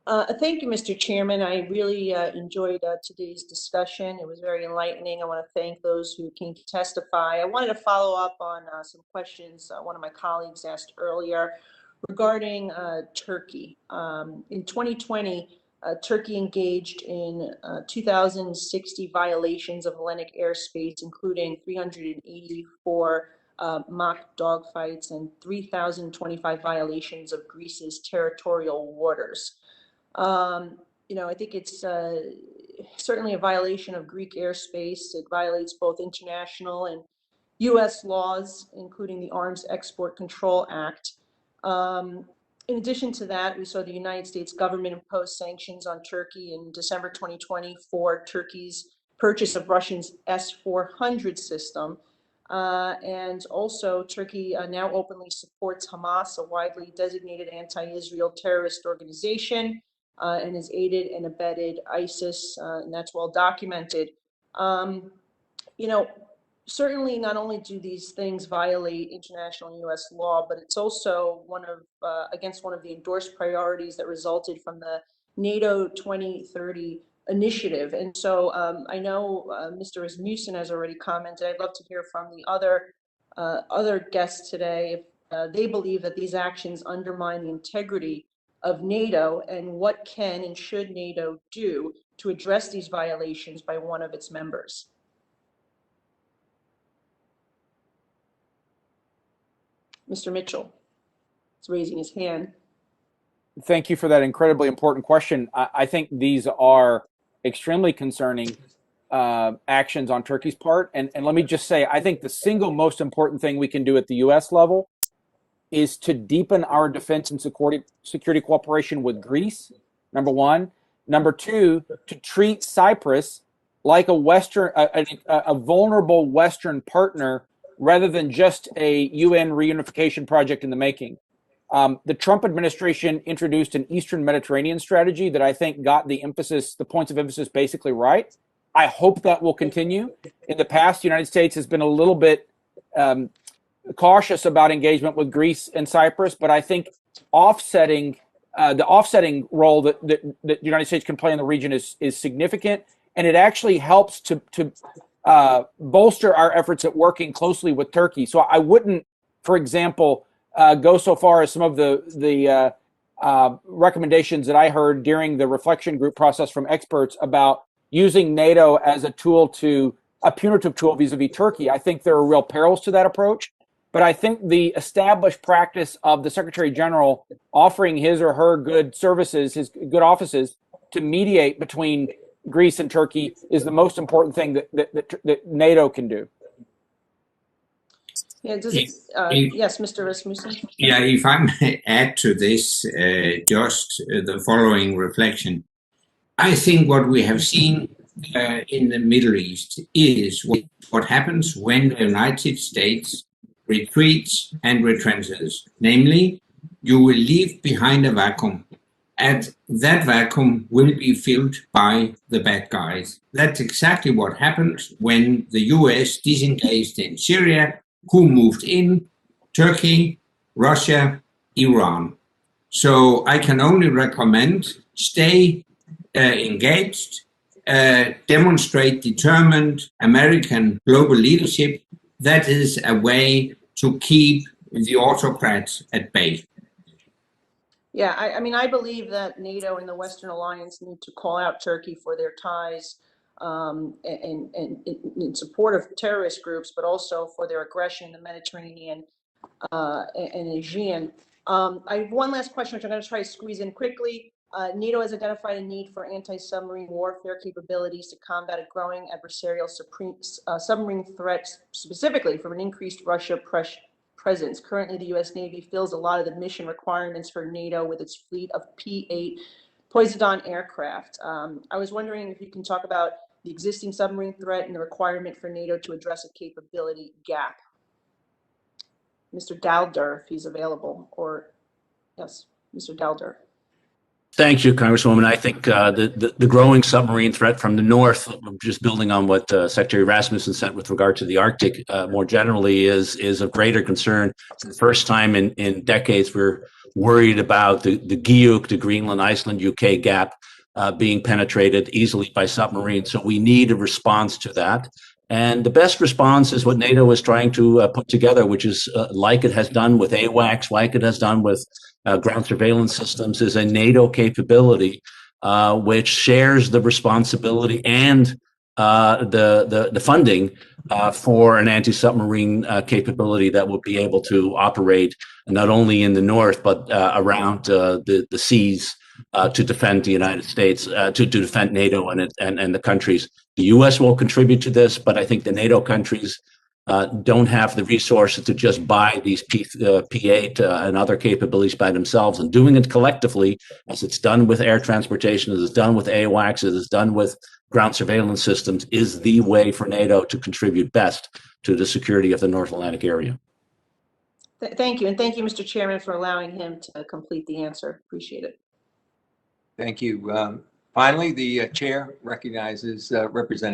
Thank you, Mr. Chairman. I really enjoyed today's discussion. It was very enlightening. I want to thank those who came to testify. I wanted to follow up on some questions one of my colleagues asked earlier regarding Turkey. In 2020, Turkey engaged in 2,060 violations of Hellenic airspace, including 384 mock dogfights and 3,025 violations of Greece's territorial waters. I think it's certainly a violation of Greek airspace. It violates both international and U.S. laws, including the Arms Export Control Act. In addition to that, we saw the United States government impose sanctions on Turkey in December 2020 for Turkey's purchase of Russia's S-400 system. And also, Turkey now openly supports Hamas, a widely designated anti-Israel terrorist organization, and has aided and abetted ISIS, and that's well documented. Certainly not only do these things violate international and U.S. law, but it's also against one of the endorsed priorities that resulted from the NATO 2030 initiative. And so I know Mr. Rasmussen has already commented. I'd love to hear from the other guests today if they believe that these actions undermine the integrity of NATO, and what can and should NATO do to address these violations by one of its members. Mr. Mitchell is raising his hand. Thank you for that incredibly important question. I think these are extremely concerning actions on Turkey's part. And let me just say, I think the single most important thing we can do at the U.S. level is to deepen our defense and security cooperation with Greece, number one. Number two, to treat Cyprus like a vulnerable Western partner rather than just a UN reunification project in the making. The Trump administration introduced an Eastern Mediterranean strategy that I think got the points of emphasis basically right. I hope that will continue. In the past, the United States has been a little bit cautious about engagement with Greece and Cyprus, but I think the offsetting role that the United States can play in the region is significant, and it actually helps to bolster our efforts at working closely with Turkey. So I wouldn't, for example, go so far as some of the recommendations that I heard during the reflection group process from experts about using NATO as a punitive tool vis-a-vis Turkey. I think there are real perils to that approach. But I think the established practice of the Secretary General offering his or her good services, his good offices, to mediate between Greece and Turkey is the most important thing that NATO can do. Yeah, yes, Mr. Rasmussen. Yeah, if I may add to this, just the following reflection. I think what we have seen in the Middle East is what happens when the United States retreats and retrenches. Namely, you will leave behind a vacuum, and that vacuum will be filled by the bad guys. That's exactly what happened when the US disengaged in Syria. Who moved in? Turkey, Russia, Iran. So I can only recommend stay engaged, demonstrate determined American global leadership. That is a way to keep the autocrats at bay. Yeah, I believe that NATO and the Western Alliance need to call out Turkey for their ties and in support of terrorist groups, but also for their aggression in the Mediterranean and Aegean. I have one last question, which I'm going to try to squeeze in quickly. NATO has identified a need for anti-submarine warfare capabilities to combat a growing adversarial submarine threat, specifically from an increased Russia presence. Currently, the U.S. Navy fills a lot of the mission requirements for NATO with its fleet of P-8 Poseidon aircraft. I was wondering if you can talk about the existing submarine threat and the requirement for NATO to address a capability gap. Mr. Dowder, if he's available, or yes, Mr. Dowder. Thank you, Congresswoman. I think the growing submarine threat from the north, just building on what Secretary Rasmussen said with regard to the Arctic more generally, is of greater concern. For the first time in decades, we're worried about the GIUK, the Greenland, Iceland, UK gap being penetrated easily by submarines. So we need a response to that. And the best response is what NATO is trying to put together, which is like it has done with AWACS, like it has done with ground surveillance systems, is a NATO capability which shares the responsibility and the funding for an anti-submarine capability that will be able to operate not only in the north but around the seas to defend the United States, to defend NATO and the countries. The U.S. will contribute to this, but I think the NATO countries don't have the resources to just buy these P8 and other capabilities by themselves, and doing it collectively, as it's done with air transportation, as it's done with AWACS, as it's done with ground surveillance systems, is the way for NATO to contribute best to the security of the North Atlantic area. Thank you. And thank you, Mr. Chairman, for allowing him to complete the answer. Appreciate it. Thank you. Finally, the chair recognizes Representative